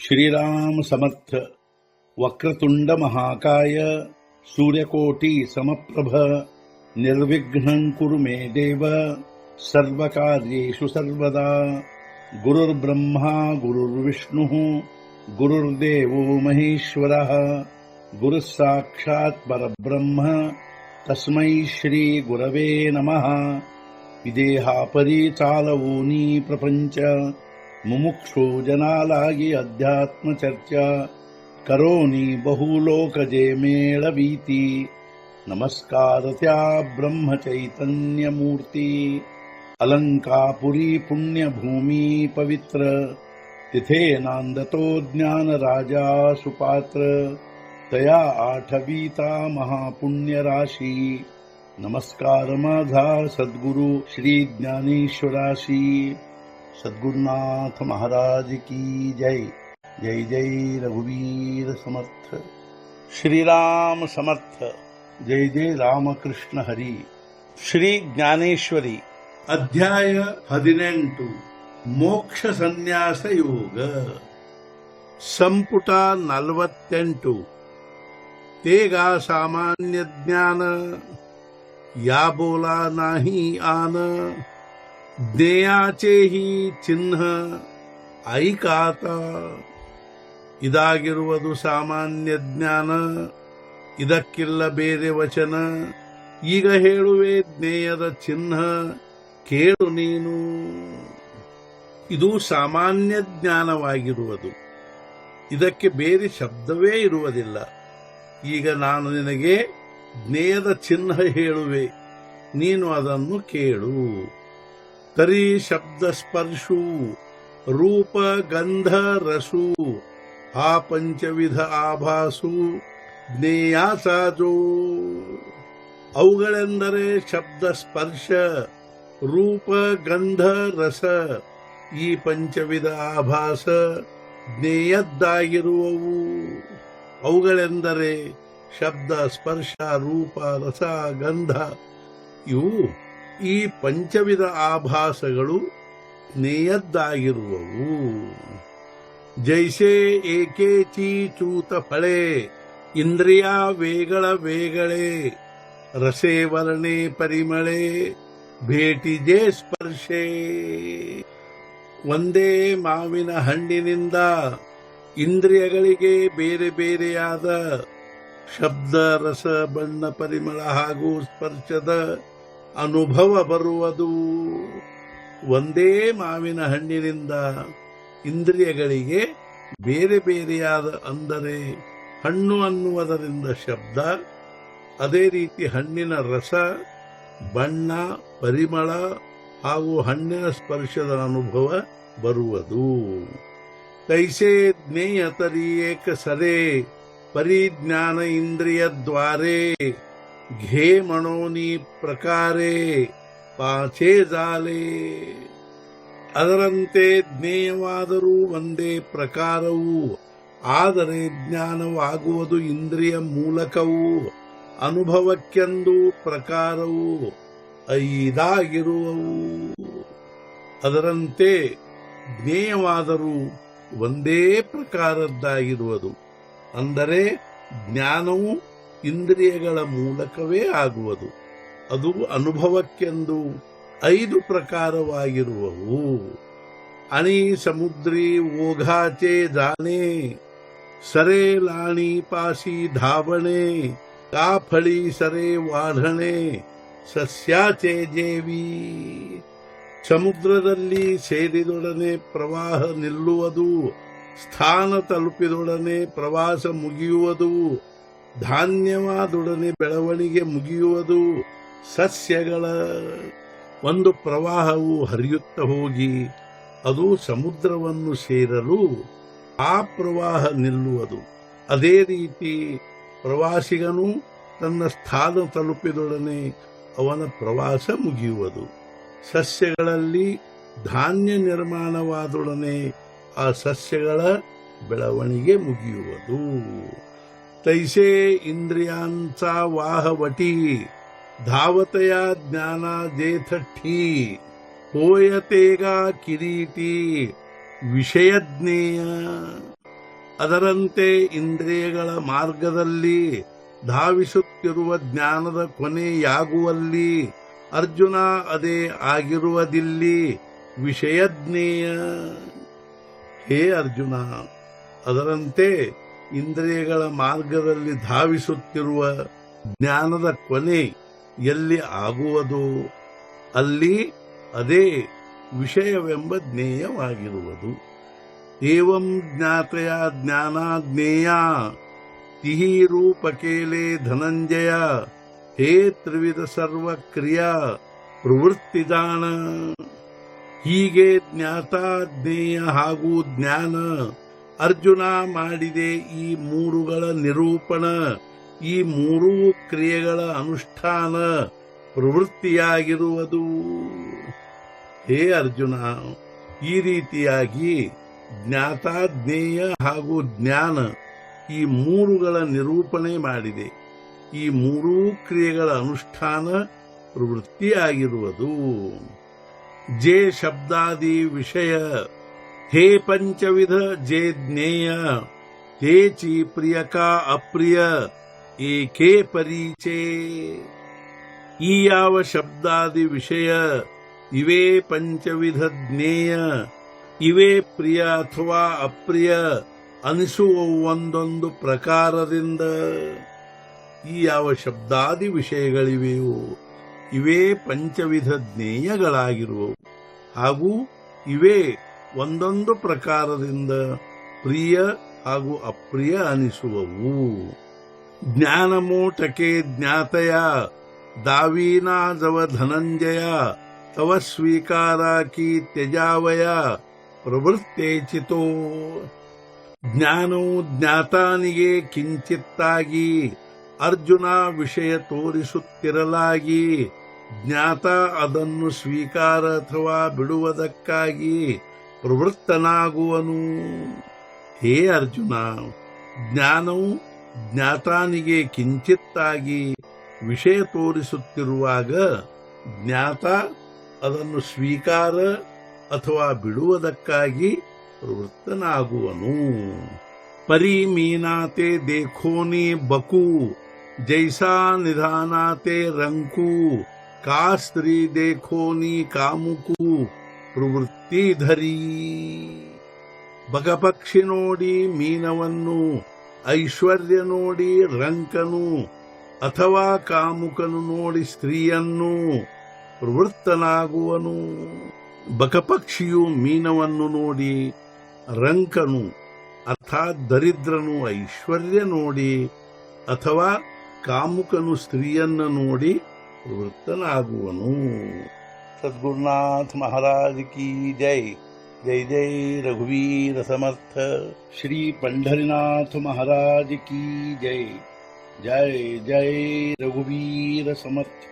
श्रीराम समर्थ. वक्रतुंड महाकाय सूर्यकोटि समप्रभ निर्विघ्नं कुरु मे देव सर्वकार्येषु सर्वदा. गुरुर्ब्रह्मा गुरुर्विष्णुः गुरुर्देवो महेश्वरः गुरुः साक्षात् परब्रह्म तस्मै श्री गुरवे नमः. विदेहापरी चालवूनी प्रपंच मुमुक्षो जनालागी अध्यात्म चर्चा करोनी बहुलोकजे मेळवीती. नमस्कार त्या ब्रह्म चैतन्य मूर्ती. अलंकापुरी पुण्यभूमी पवित्र तिथे नांदतो ज्ञान राजा सुपात्र. तया आठवीता महापुण्य राशी. नमस्कार माझा सद्गुरु श्री ज्ञानेश्वराशी. सद्गुरुनाथ महाराज की जय. जय जय रघुवीर समर्थ. श्रीराम समर्थ. जय जय रामकृष्ण हरी. ಶ್ರೀ ಜ್ಞಾನೇಶ್ವರಿ ಅಧ್ಯಾಯ 18 ಮೋಕ್ಷ ಸನ್ಯಾಸ ಯೋಗ. ಸಂಪುಟ 48. तेगा सामान्य ज्ञान या बोला नाही आन. ಜ್ಞೇಯಾಚೇಹಿ ಚಿಹ್ನ ಐಕಾತ. ಇದಾಗಿರುವುದು ಸಾಮಾನ್ಯ ಜ್ಞಾನ, ಇದಕ್ಕಿಲ್ಲ ಬೇರೆ ವಚನ. ಈಗ ಹೇಳುವೆ ಜ್ಞೇಯದ ಚಿಹ್ನ, ಕೇಳು ನೀನು. ಇದು ಸಾಮಾನ್ಯ ಜ್ಞಾನವಾಗಿರುವುದು, ಇದಕ್ಕೆ ಬೇರೆ ಶಬ್ದವೇ ಇರುವುದಿಲ್ಲ. ಈಗ ನಾನು ನಿನಗೆ ಜ್ಞೇಯದ ಚಿಹ್ನ ಹೇಳುವೆ, ನೀನು ಅದನ್ನು ಕೇಳು. तरी शब्द स्पर्शू रूप गंध रसू हा पंचविध आभासू ज्ञेयाचा जो. ಅವುಗಳೆಂದರೆ ಶಬ್ದ ಸ್ಪರ್ಶ ರೂಪ ಗಂಧ ರಸ ಈ ಪಂಚವಿಧ ಆಭಾಸ ಜ್ಞೇಯದ್ದಾಗಿರುವವು. ಅವುಗಳೆಂದರೆ ಶಬ್ದ ಸ್ಪರ್ಶ ರೂಪ ರಸ ಗಂಧ. ಇವು ಈ ಪಂಚವಿಧ ಆಭಾಸಗಳು ಜ್ಞೇಯದ್ದಾಗಿರುವವು. ಜೈಸೆ ಏಕೇಚಿ ಚೂತ ಫಳೆ ಇಂದ್ರಿಯ ವೇಗಳ ವೇಗಳೆ. ರಸೆ ವರ್ಣೆ ಪರಿಮಳೆ ಭೇಟಿಜೆ ಸ್ಪರ್ಶೆ. ಒಂದೇ ಮಾವಿನ ಹಣ್ಣಿನಿಂದ ಇಂದ್ರಿಯಗಳಿಗೆ ಬೇರೆ ಬೇರೆಯಾದ ಶಬ್ದ ರಸ ಬಣ್ಣ ಪರಿಮಳ ಹಾಗೂ ಸ್ಪರ್ಶದ ಅನುಭವ ಬರುವುದು. ಒಂದೇ ಮಾವಿನ ಹಣ್ಣಿನಿಂದ ಇಂದ್ರಿಯಗಳಿಗೆ ಬೇರೆ ಬೇರೆಯಾದ, ಅಂದರೆ ಹಣ್ಣು ಅನ್ನುವುದರಿಂದ ಶಬ್ದ, ಅದೇ ರೀತಿ ಹಣ್ಣಿನ ರಸ ಬಣ್ಣ ಪರಿಮಳ ಹಾಗೂ ಹಣ್ಣಿನ ಸ್ಪರ್ಶದ ಅನುಭವ ಬರುವುದು. ತೈಸೆ ಜ್ಞೇಯತರಿ ಏಕ ಸರೆ ಪರಿಜ್ಞಾನ ಇಂದ್ರಿಯ ದ್ವಾರೆ. घे ಮಣೋನಿ ಪ್ರಕಾರೆ ಪಾಚೆ ಜಾಲೆ. ಅದರಂತೆ ಜ್ಞೇಯವಾದರೂ ಒಂದೇ ಪ್ರಕಾರವು, ಆದರೆ ಜ್ಞಾನವಾಗುವುದು ಇಂದ್ರಿಯ ಮೂಲಕವೂ. ಅನುಭವಕ್ಕೆಂದು ಪ್ರಕಾರವು ಐದಾಗಿರುವವು. ಅದರಂತೆ ಜ್ಞೇಯವಾದರೂ ಒಂದೇ ಪ್ರಕಾರದ್ದಾಗಿರುವುದು, ಅಂದರೆ ಜ್ಞಾನವು ಇಂದ್ರಿಯಗಳ ಮೂಲಕವೇ ಆಗುವುದು. ಅದು ಅನುಭವಕ್ಕೆಂದು 5 ಪ್ರಕಾರವಾಗಿರುವವು. ಅಣಿ ಸಮುದ್ರಿ ಓಘಾಚೆ ಜಾನೆ. ಸರೆ ಲಾಣಿ ಪಾಸಿ ಧಾವಣೆ. ಕಾಫಳಿ ಸರೆ ವಾಢಣೆ ಸಸ್ಯಾಚೆ ಜೇವಿ. ಸಮುದ್ರದಲ್ಲಿ ಸೇರಿದೊಡನೆ ಪ್ರವಾಹ ನಿಲ್ಲುವುದು, ಸ್ಥಾನ ತಲುಪಿದೊಡನೆ ಪ್ರವಾಸ ಮುಗಿಯುವುದು. ಧಾನ್ಯವಾದೊಡನೆ ಬೆಳವಣಿಗೆ ಮುಗಿಯುವುದು. ಸಸ್ಯಗಳ ಒಂದು ಪ್ರವಾಹವು ಹರಿಯುತ್ತಾ ಹೋಗಿ ಅದು ಸಮುದ್ರವನ್ನು ಸೇರಲು ಆ ಪ್ರವಾಹ ನಿಲ್ಲುವುದು. ಅದೇ ರೀತಿ ಪ್ರವಾಸಿಗನು ತನ್ನ ಸ್ಥಾನ ತಲುಪಿದೊಡನೆ ಅವನ ಪ್ರವಾಸ ಮುಗಿಯುವುದು. ಸಸ್ಯಗಳಲ್ಲಿ ಧಾನ್ಯ ನಿರ್ಮಾಣವಾದೊಡನೆ ಆ ಸಸ್ಯಗಳ ಬೆಳವಣಿಗೆ ಮುಗಿಯುವುದು. तैसे इंद्रियांचा वाहवटी धावतया ज्ञाना जेथठी. होयतेगा किरीटी विषयज्ञेय. ಅದರಂತೆ ಇಂದ್ರಿಯಗಳ ಮಾರ್ಗದಲ್ಲಿ ಧಾವಿಸುತ್ತಿರುವ ಜ್ಞಾನದ ಕೊನೆಯಾಗುವಲ್ಲಿ ಅರ್ಜುನ ಅದೇ ಆಗಿರುವುದಿಲ್ಲಿ ವಿಷಯಜ್ಞೇಯ. ಹೇ ಅರ್ಜುನ, ಅದರಂತೆ ಇಂದ್ರಿಯಗಳ ಮಾರ್ಗದಲ್ಲಿ ಧಾವಿಸುತ್ತಿರುವ ಜ್ಞಾನದ ಕೊನೆ ಎಲ್ಲಿ ಆಗುವುದು ಅಲ್ಲಿ ಅದೇ ವಿಷಯವೆಂಬ ಜ್ಞೇಯವಾಗಿರುವುದು. ಏವಂ ಜ್ಞಾತಯ ಜ್ಞಾನಾಜ್ಞೇಯ ತಿಹಿ ರೂಪಕೇಲೆ ಧನಂಜಯ ಹೇ ತ್ರಿವಿಧ ಸರ್ವಕ್ರಿಯಾ ಪ್ರವೃತ್ತಿದಾನ. ಹೀಗೆ ಜ್ಞಾತಾಜ್ಞೇಯ ಹಾಗೂ ಜ್ಞಾನ ಅರ್ಜುನ ಮಾಡಿದೆ ಈ ಮೂರುಗಳ ನಿರೂಪಣ, ಈ ಮೂರೂ ಕ್ರಿಯೆಗಳ ಅನುಷ್ಠಾನ ಪ್ರವೃತ್ತಿಯಾಗಿರುವುದು. ಹೇ ಅರ್ಜುನ, ಈ ರೀತಿಯಾಗಿ ಜ್ಞಾತಾಜ್ಞೇಯ ಹಾಗೂ ಜ್ಞಾನ ಈ ಮೂರುಗಳ ನಿರೂಪಣೆ ಮಾಡಿದೆ, ಈ ಮೂರೂ ಕ್ರಿಯೆಗಳ ಅನುಷ್ಠಾನ ಪ್ರವೃತ್ತಿಯಾಗಿರುವುದು. ಜೇ ಶಬ್ದಾದಿ ವಿಷಯ ಹೇ ಪಂಚವಿಧ ಜೇ ಜ್ಞೇಯ ಹೇ ಚಿ ಪ್ರಿಯಕ ಅಪ್ರಿಯ ಏಕೇ ಪರೀಚೆ. ಈ ಯಾವ ಶಬ್ದಾದಿ ವಿಷಯ ಇವೇ ಪಂಚವಿಧ ಜ್ಞೇಯ, ಇವೇ ಪ್ರಿಯ ಅಥವಾ ಅಪ್ರಿಯ ಅನಿಸುವ ಒಂದೊಂದು ಪ್ರಕಾರದಿಂದ. ಈ ಯಾವ ಶಬ್ದಾದಿ ವಿಷಯಗಳಿವೆಯೋ ಇವೇ ಪಂಚವಿಧ ಜ್ಞೇಯಗಳಾಗಿರುವವು, ಹಾಗೂ ಇವೇ ಒಂದೊಂದು ಪ್ರಕಾರದಿಂದ ಪ್ರಿಯ ಹಾಗೂ ಅಪ್ರಿಯ ಅನಿಸುವವು. ಜ್ಞಾನಮೋಟಕೆ ಜ್ಞಾತಯ ದಾವೀನಾಜವ ಧನಂಜಯ ತವ ಸ್ವೀಕಾರಾಕಿ ತ್ಯಜಾವಯ ಪ್ರವೃತ್ತೇಚಿತೋ. ಜ್ಞಾನವು ಜ್ಞಾತಾನಿಗೆ ಕಿಂಚಿತ್ತಾಗಿ ಅರ್ಜುನ ವಿಷಯ ತೋರಿಸುತ್ತಿರಲಾಗಿ ಜ್ಞಾತ ಅದನ್ನು ಸ್ವೀಕಾರ ಅಥವಾ ಬಿಡುವುದಕ್ಕಾಗಿ ಪ್ರವೃತ್ತನಾಗುವನು. ಹೇ ಅರ್ಜುನ, ಜ್ಞಾನವು ಜ್ಞಾತಾನಿಗೆ ಕಿಂಚಿತ್ತಾಗಿ ವಿಷಯ ತೋರಿಸುತ್ತಿರುವಾಗ ಜ್ಞಾತ ಅದನ್ನು ಸ್ವೀಕಾರ ಅಥವಾ ಬಿಡುವುದಕ್ಕಾಗಿ ಪ್ರವೃತ್ತನಾಗುವನು. ಪರಿಮೀನಾತೆ ದೇಖೋನಿ ಬಕು ಜೈಸಾ ನಿಧಾನಾತೆ ರಂಕು ಕಾ ಸ್ತ್ರೀ ದೇಖೋನಿ ಕಾಮುಕು ಪ್ರವೃತ್ತಿ ಧರಿ. ಬಗಪಕ್ಷಿ ನೋಡಿ ಮೀನವನ್ನು, ಐಶ್ವರ್ಯ ನೋಡಿ ರಂಕನು, ಅಥವಾ ಕಾಮುಕನು ನೋಡಿ ಸ್ತ್ರೀಯನ್ನು ಪ್ರವೃತ್ತನಾಗುವನು. ಬಕಪಕ್ಷಿಯು ಮೀನವನ್ನು ನೋಡಿ, ರಂಕನು ಅರ್ಥಾತ್ ದರಿದ್ರನು ಐಶ್ವರ್ಯ ನೋಡಿ, ಅಥವಾ ಕಾಮುಕನು ಸ್ತ್ರೀಯನ್ನು ನೋಡಿ ಪ್ರವೃತ್ತನಾಗುವನು. ಸದ್ಗುರುನಾಥ ಮಹಾರಾಜ್ ಕಿ ಜೈ. ಜೈ ಜೈ ರಘುವೀರ ಸಮರ್ಥ. ಶ್ರೀ पंढरीनाथ महाराज की जय. जय जय रघुवीर समर्थ.